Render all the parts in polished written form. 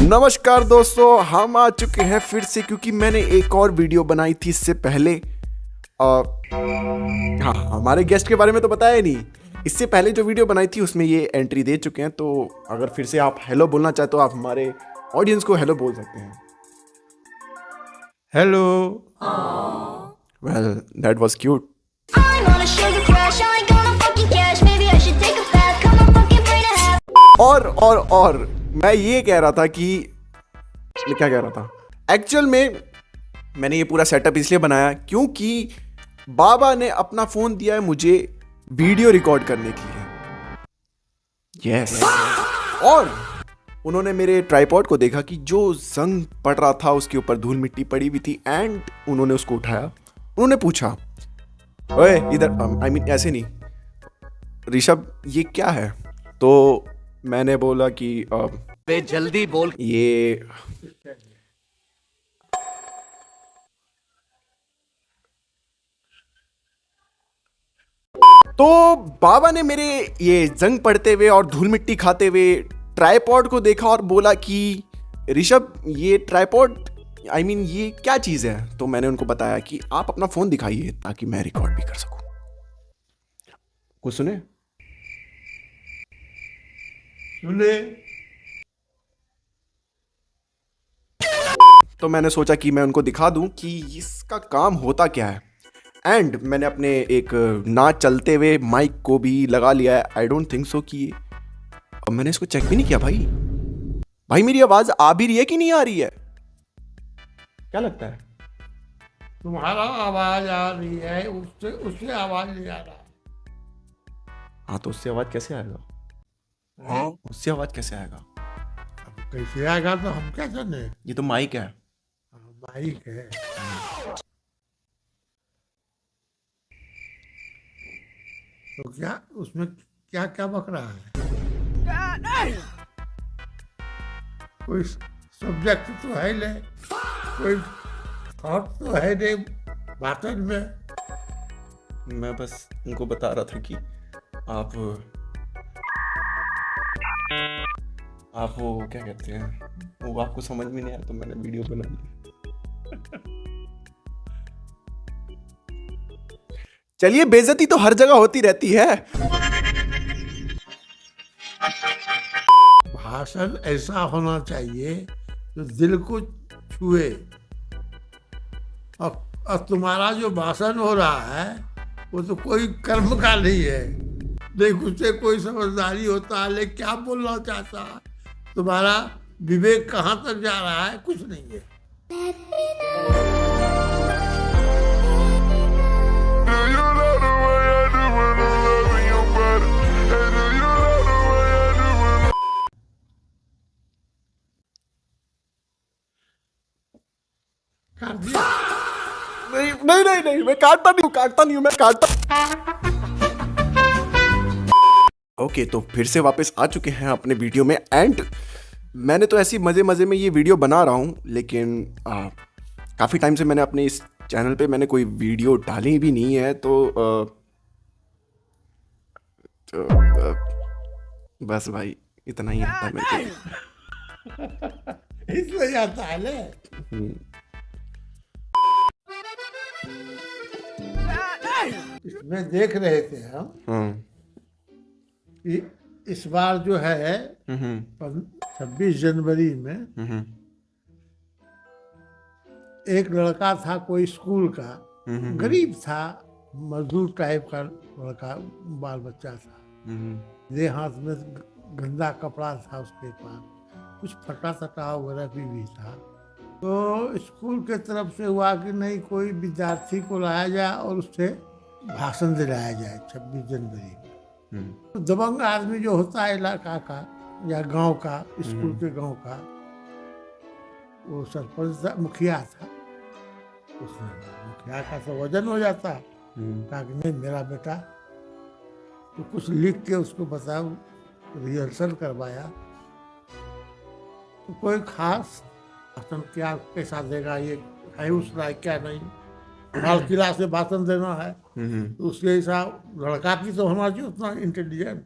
नमस्कार दोस्तों, हम आ चुके हैं फिर से क्योंकि मैंने एक और वीडियो बनाई थी इससे पहले। हाँ, हमारे गेस्ट के बारे में तो बताया ही नहीं। इससे पहले जो वीडियो बनाई थी उसमें ये एंट्री दे चुके हैं, तो अगर फिर से आप हेलो बोलना चाहते तो आप हमारे ऑडियंस को हेलो बोल सकते हैं। Hello. Well, that was cute. I'm on a sugar crash, I ain't gonna fucking cash. Maybe I should take a bath, cut my fucking brain in half. और मैं ये कह रहा था कि मैं क्या कह रहा था, एक्चुअल में मैंने ये पूरा सेटअप इसलिए बनाया क्योंकि बाबा ने अपना फोन दिया है मुझे वीडियो रिकॉर्ड करने के लिए। यस। और उन्होंने मेरे ट्राइपॉड को देखा कि जो जंग पड़ रहा था उसके ऊपर धूल मिट्टी पड़ी हुई थी, एंड उन्होंने उसको उठाया। उन्होंने पूछा, ओए इधर, आई मीन ऐसे नहीं, ऋषभ ये क्या है? तो मैंने बोला कि बे जल्दी बोल। ये तो बाबा ने मेरे ये जंग पड़ते हुए और धूल मिट्टी खाते हुए ट्राइपॉड को देखा और बोला कि ऋषभ ये ट्राइपॉड, आई मीन ये क्या चीज़ है? तो मैंने उनको बताया कि आप अपना फ़ोन दिखाइए ताकि मैं रिकॉर्ड भी कर सकूं। कुछ सुने? सुने। तो मैंने सोचा कि मैं उनको दिखा दूं कि इसका काम होता क्या है, एंड मैंने अपने एक ना चलते हुए माइक को भी लगा लिया है। आई डोंट थिंक सो कि अब मैंने इसको चेक भी नहीं किया। भाई मेरी आवाज़ आ भी रही है कि नहीं आ रही है? क्या लगता है? तुम्हारा आवाज आ रही है, उससे उससे आवाज नहीं आ रहा। हाँ, तो उससे आवाज़ कैसे आएगा? हाँ? उससे आवाज़ कैसे आएगा? अब कैसे आएगा तो हम क्या जाने। ये तो माइक है। माइक है। तो क्या उसमें क्या क्या बक रहा है? कोई सब्जेक्ट तो है नहीं, कोई थॉट तो है नहीं भाषण में। मैं बस उनको बता रहा था कि आप वो क्या कहते हैं, वो आपको समझ में नहीं आया तो मैंने वीडियो बना ली। चलिए, बेइज्जती तो हर जगह होती रहती है। भाषण ऐसा होना चाहिए जो दिल को छुए। और तुम्हारा जो भाषण हो रहा है वो तो कोई कर्म का नहीं है, नहीं उससे कोई समझदारी होता है, लेकिन क्या बोलना चाहता है, तुम्हारा विवेक कहाँ तक जा रहा है, कुछ नहीं है। काट दिया? नहीं, मैं काटता नहीं हूँ, मैं काटता। ओके, तो फिर से वापस आ चुके हैं अपने वीडियो में, एंड मैंने तो ऐसी मज़े मज़े में ये वीडियो बना रहा हूँ, लेकिन काफ़ी टाइम से मैंने अपने इस चैनल पे मैंने कोई वीडियो डाली भी नहीं है, तो बस भाई इतना ही आता है मेरे को। इसलिए जाता है ले। इसमें देख रहे थे हम कि इस बार जो है 26 जनवरी में एक लड़का था, कोई स्कूल का, गरीब था, मजदूर टाइप का लड़का, बाल बच्चा था। ये हाथ में गंदा कपड़ा था उसके पास, कुछ फटा सटा वगैरह भी था। तो स्कूल के तरफ से हुआ कि नहीं, कोई विद्यार्थी को लाया जाए और उससे भाषण दिलाया जाए 26 जनवरी में। तो दबंग आदमी जो होता है इलाका का या गांव का, स्कूल के गांव का, वो सरपंच था, मुखिया था। उसने मुखिया का तो वजन हो जाता, कहा कि नहीं मेरा बेटा, तो कुछ लिख के उसको बताओ, रिहर्सल करवाया। तो कोई खास भाषण क्या कैसा देगा, ये है उस लायक क्या नहीं, लाल किला से भाषण देना है, तो उसके हिसाब लड़का की तो होना चाहिए उतना इंटेलिजेंट।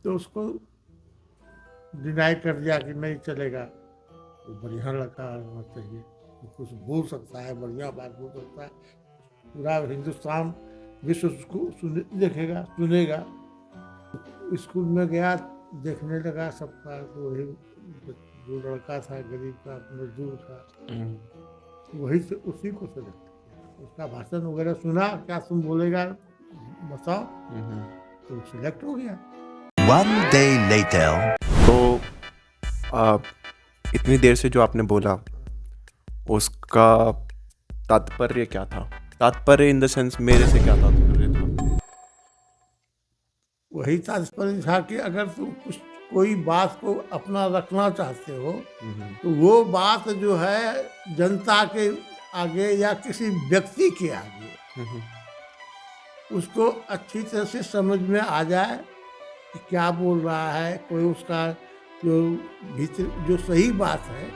तो उसको डिनाई कर दिया कि नहीं चलेगा, तो बढ़िया लड़का होना चाहिए, तो कुछ बोल सकता है, बढ़िया बात बोल सकता है, पूरा हिंदुस्तान विश्व उसको देखेगा, सुनेगा। स्कूल में गया, देखने लगा सबका, तो वही जो लड़का था गरीब का मजदूर था, वही से उसी को सेलेक्ट किया। उसका भाषण वगैरह सुना, क्या तुम बोलेगा बताओ, तो सिलेक्ट हो गया। One day later. तो इतनी देर से जो आपने बोला उसका तात्पर्य क्या था? तात्पर्य इन द सेंस मेरे से क्या तात्पर्य था? वही तात्पर्य था कि अगर तुम कोई बात को अपना रखना चाहते हो, तो वो बात जो है जनता के आगे या किसी व्यक्ति के आगे उसको अच्छी तरह से समझ में आ जाए कि क्या बोल रहा है, कोई उसका जो भीतर जो सही बात है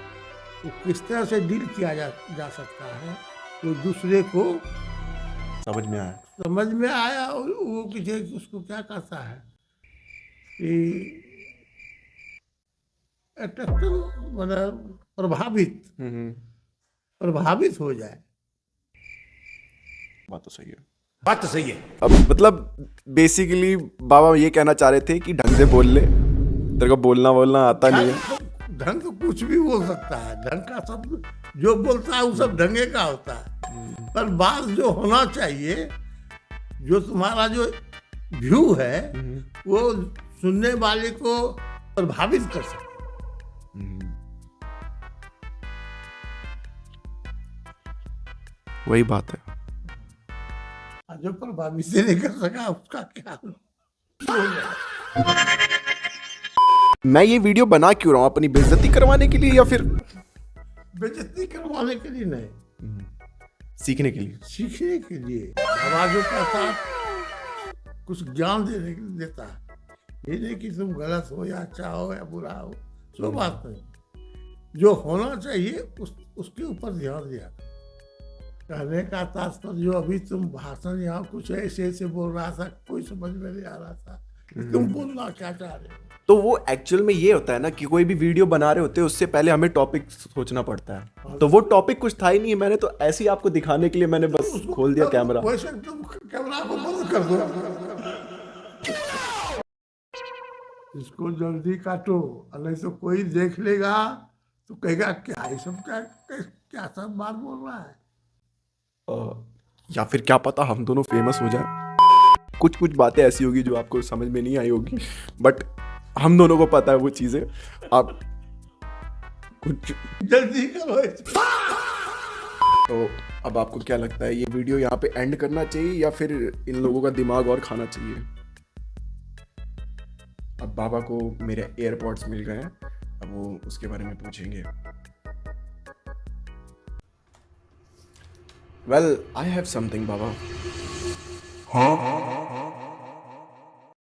वो किस तरह से डील किया जा सकता है, तो दूसरे को समझ में आया। और वो किसी उसको क्या कहता है कि अट्रैक्शन, मतलब प्रभावित हो जाए। बात तो सही है। बात तो सही है। अब मतलब बेसिकली बाबा ये कहना चाह रहे थे कि ढंग से बोल ले, तेरे को बोलना आता नहीं है। ढंग तो कुछ भी बोल सकता है, ढंग का सब जो बोलता है वो सब ढंगे का होता है, पर बात जो होना चाहिए, जो तुम्हारा जो व्यू है वो सुनने वाले को प्रभावित कर सकता है। वही बात है। जो प्रभावित नहीं कर सका उसका क्या। मैं ये वीडियो बना क्यों रहा हूँ? अपनी बेइज्जती करवाने के लिए या फिर बेइज्जती करवाने के लिए नहीं, सीखने के लिए? सीखने के लिए। आवाजों का साथ कुछ ज्ञान देता है, ये नहीं कि तुम गलत हो या अच्छा हो या बुरा हो, सो बात नहीं। जो होना चाहिए उसके ऊपर ध्यान दिया। कहने का तात्पर्य जो अभी तुम भाषण यहाँ कुछ ऐसे ऐसे बोल रहा था, कोई समझ में नहीं आ रहा था, तुम बोलना क्या चाह रहे हो। तो वो एक्चुअल में ये होता है ना कि कोई भी वीडियो बना रहे होते हैं उससे पहले हमें टॉपिक सोचना पड़ता है, तो वो टॉपिक कुछ था ही नहीं। मैंने तो ऐसे ही आपको दिखाने के लिए मैंने बस खोल दिया कैमरा। वैसे तुम कैमरा को बंद कर दो, इसको जल्दी काटो, नहीं तो कोई देख लेगा तो कहेगा क्या ये सब क्या सब बात बोल रहा है। या फिर क्या पता हम दोनों फेमस हो जाए। कुछ कुछ बातें ऐसी होगी जो आपको समझ में नहीं आई होगी, बट हम दोनों को पता है वो चीजें। आप कुछ जल्दी करो। तो अब आपको क्या लगता है, ये वीडियो यहाँ पे एंड करना चाहिए या फिर इन लोगों का दिमाग और खाना चाहिए? अब बाबा को मेरे एयरपॉड्स मिल गए हैं, अब वो उसके बारे में पूछेंगे। Well, I have something, बाबा।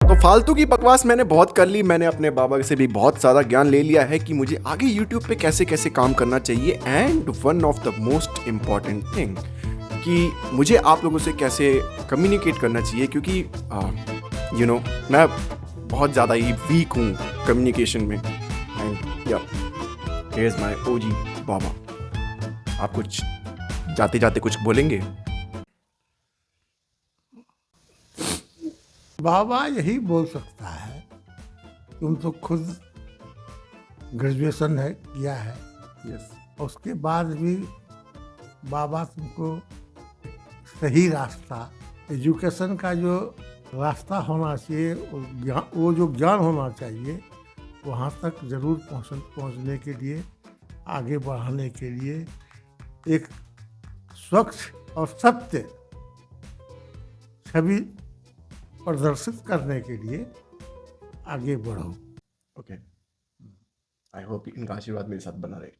तो फालतू की बकवास मैंने बहुत कर ली। मैंने अपने बाबा से भी बहुत ज़्यादा ज्ञान ले लिया है कि मुझे आगे YouTube पे कैसे कैसे काम करना चाहिए। And one of the most important thing कि मुझे आप लोगों से कैसे कम्युनिकेट करना चाहिए, क्योंकि मैं बहुत ज़्यादा ही वीक हूँ कम्युनिकेशन में। एंड या हियर इज माय ओजी बाबा। आप कुछ जाते जाते कुछ बोलेंगे? बाबा यही बोल सकता है, तुम तो खुद ग्रेजुएशन है किया है, यस। उसके बाद भी बाबा तुमको सही रास्ता, एजुकेशन का जो रास्ता होना चाहिए, वो जो ज्ञान होना चाहिए, वहाँ तक जरूर पहुँचने के लिए, आगे बढ़ाने के लिए, एक स्वच्छ और सत्य छवि प्रदर्शित करने के लिए आगे बढ़ो। ओके, आई होप इनका आशीर्वाद मेरे साथ बना रहे।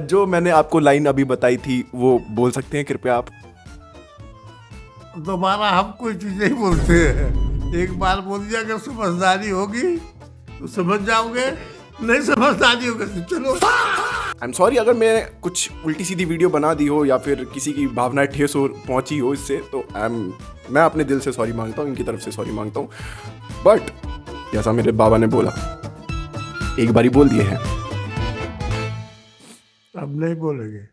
जो मैंने आपको लाइन अभी बताई थी वो बोल सकते हैं कृपया आप? दोबारा हम कोई चीज़ें ही बोलते हैं, एक बार बोल दिया अगर समझदारी होगी तो समझ जाओगे, नहीं समझदारी होगी तो चलो। आई एम सॉरी अगर मैं कुछ उल्टी सीधी वीडियो बना दी हो या फिर किसी की भावनाएं ठेस हो पहुंची हो इससे, तो आई एम मैं अपने दिल से सॉरी मांगता हूँ, इनकी तरफ से सॉरी मांगता हूँ। बट जैसा मेरे बाबा ने बोला, एक बारी बोल दिए हैं, अब नहीं बोलेंगे।